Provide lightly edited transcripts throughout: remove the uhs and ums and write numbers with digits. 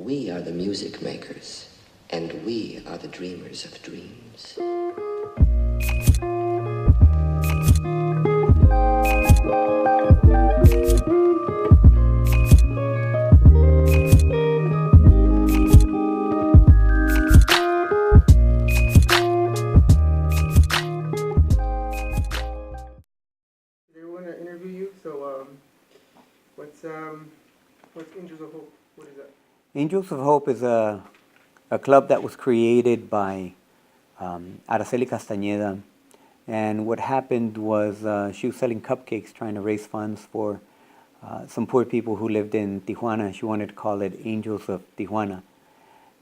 We are the music makers, and we are the dreamers of dreams. They want to interview you. So, what's Angels of Hope? What is that? Angels of Hope is a club that was created by Araceli Castañeda. And what happened was she was selling cupcakes trying to raise funds for some poor people who lived in Tijuana. She wanted to call it Angels of Tijuana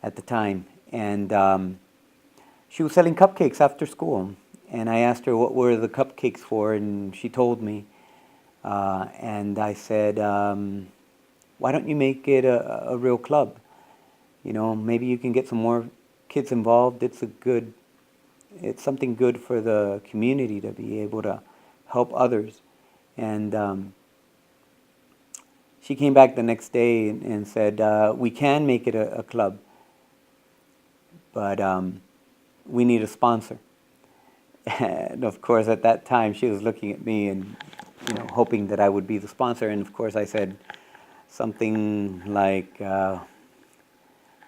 at the time. And she was selling cupcakes after school. And I asked her what were the cupcakes for, and she told me. And I said, why don't you make it a real club? You know, maybe you can get some more kids involved. It's something good for the community to be able to help others. And she came back the next day and said, we can make it a club, but we need a sponsor. And of course, at that time, she was looking at me and, hoping that I would be the sponsor. And of course, I said something like,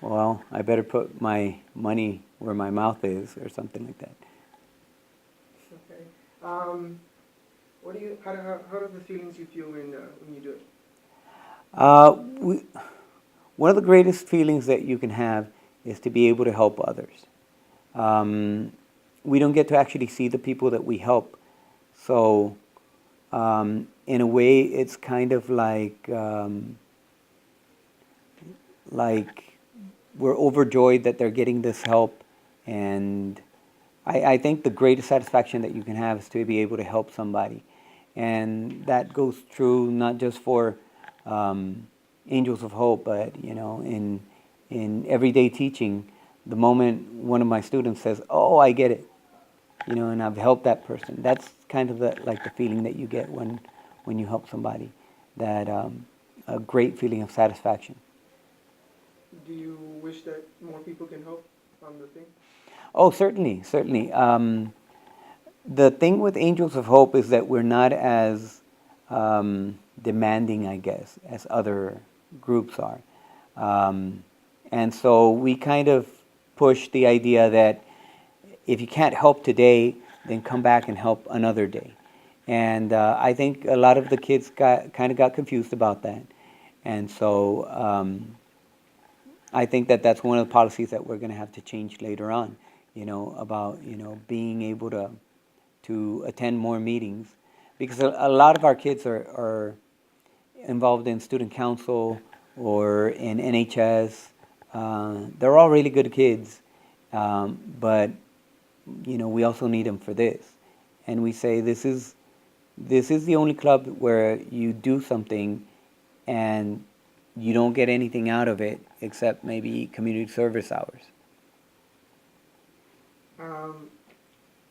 well, I better put my money where my mouth is, or something like that. Okay. How do the feelings you feel when you do it? One of the greatest feelings that you can have is to be able to help others. We don't get to actually see the people that we help. So, in a way, it's kind of like we're overjoyed that they're getting this help. And I think the greatest satisfaction that you can have is to be able to help somebody. And that goes true not just for Angels of Hope, but, in everyday teaching, the moment one of my students says, oh, I get it, and I've helped that person. That's kind of the feeling that you get when you help somebody, that a great feeling of satisfaction. Do you wish that more people can help on the thing? Oh, certainly. The thing with Angels of Hope is that we're not as demanding, I guess, as other groups are. And so we kind of push the idea that if you can't help today, then come back and help another day. And I think a lot of the kids got confused about that. And so I think that that's one of the policies that we're going to have to change later on, about, being able to attend more meetings. Because a lot of our kids are involved in student council or in NHS. They're all really good kids, but we also need them for this. And we say this is the only club where you do something and you don't get anything out of it except maybe community service hours.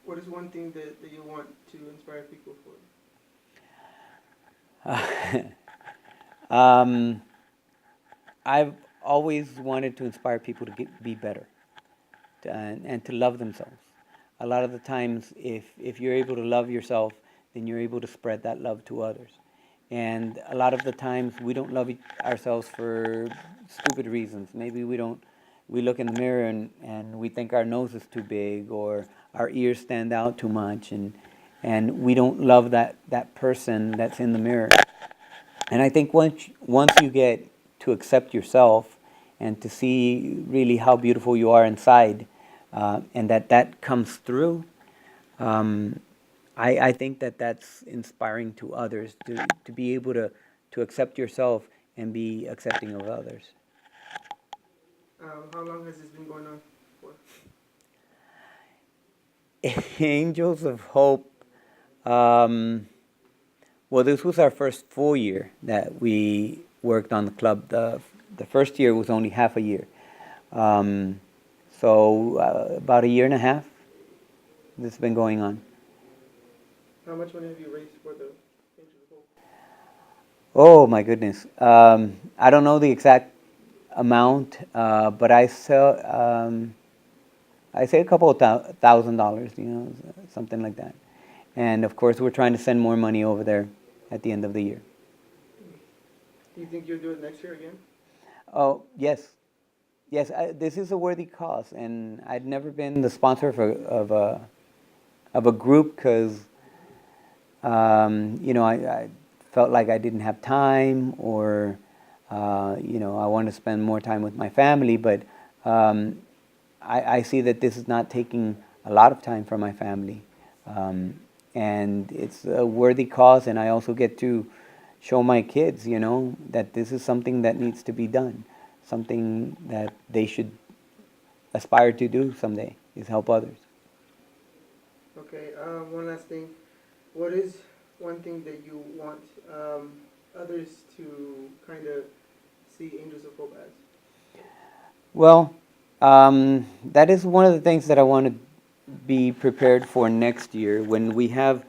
What is one thing that you want to inspire people for? I've always wanted to inspire people to be better and to love themselves. A lot of the times, if you're able to love yourself, then you're able to spread that love to others. And a lot of the times, we don't love ourselves for stupid reasons. Maybe we look in the mirror and we think our nose is too big, or our ears stand out too much, and we don't love that person that's in the mirror. And I think once you get to accept yourself and to see really how beautiful you are inside, and that comes through, I think that's inspiring to others, to be able to accept yourself and be accepting of others. How long has this been going on for? Angels of Hope. Well, this was our first full year that we worked on the club. The first year was only half a year. So about a year and a half this has been going on. How much money have you raised for the Angels of Hope? Oh my goodness. I don't know the exact amount, but I sell. I say a couple of $1,000, something like that. And of course, we're trying to send more money over there at the end of the year. Do you think you'll do it next year again? Oh, yes. Yes, this is a worthy cause, and I'd never been the sponsor of a group because, I felt like I didn't have time, or, I want to spend more time with my family, but I see that this is not taking a lot of time from my family. And it's a worthy cause, and I also get to show my kids, that this is something that needs to be done, something that they should aspire to do someday, is help others. Okay, one last thing. What is one thing that you want others to kind of see Angels of Hope as? Well, that is one of the things that I want to be prepared for next year when we have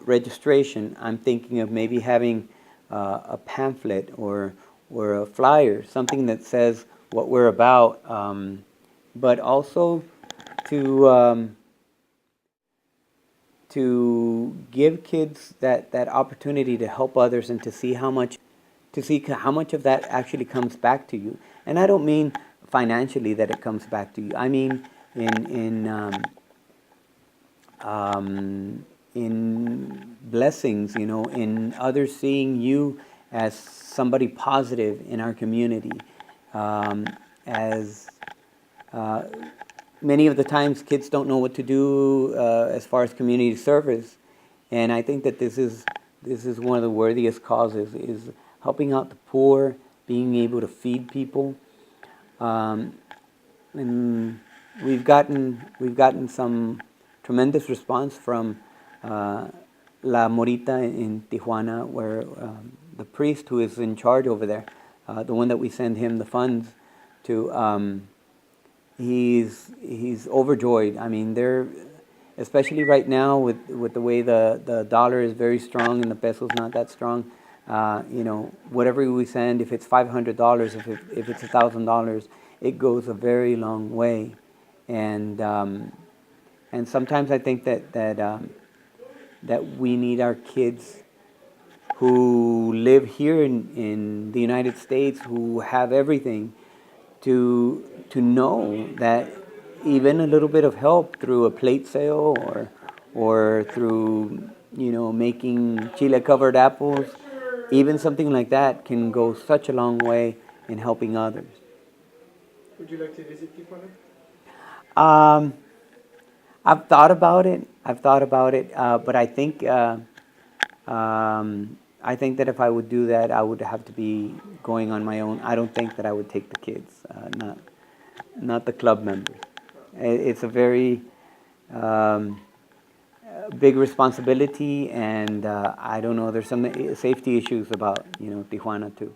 registration. I'm thinking of maybe having a pamphlet or a flyer, something that says what we're about, but also to give kids that opportunity to help others and to see how much of that actually comes back to you. And I don't mean financially that it comes back to you. I mean in blessings, in others seeing you as somebody positive in our community. As many of the times kids don't know what to do as far as community service, and I think that this is one of the worthiest causes, is helping out the poor, being able to feed people. And we've gotten some tremendous response from La Morita in Tijuana, where the priest who is in charge over there, the one that we send him the funds to, he's overjoyed. I mean, they're, especially right now with the way the dollar is very strong and the peso's not that strong. Whatever we send, if it's $500, if it's $1,000, it goes a very long way. And sometimes I think that we need our kids who live here in the United States, who have everything, to know that even a little bit of help through a plate sale or through making chile covered apples, even something like that can go such a long way in helping others. Would you like to visit Tijuana? I've thought about it. But I think that if I would do that, I would have to be going on my own. I don't think that I would take the kids, not the club members. It's a very big responsibility, and I don't know. There's some safety issues about Tijuana too.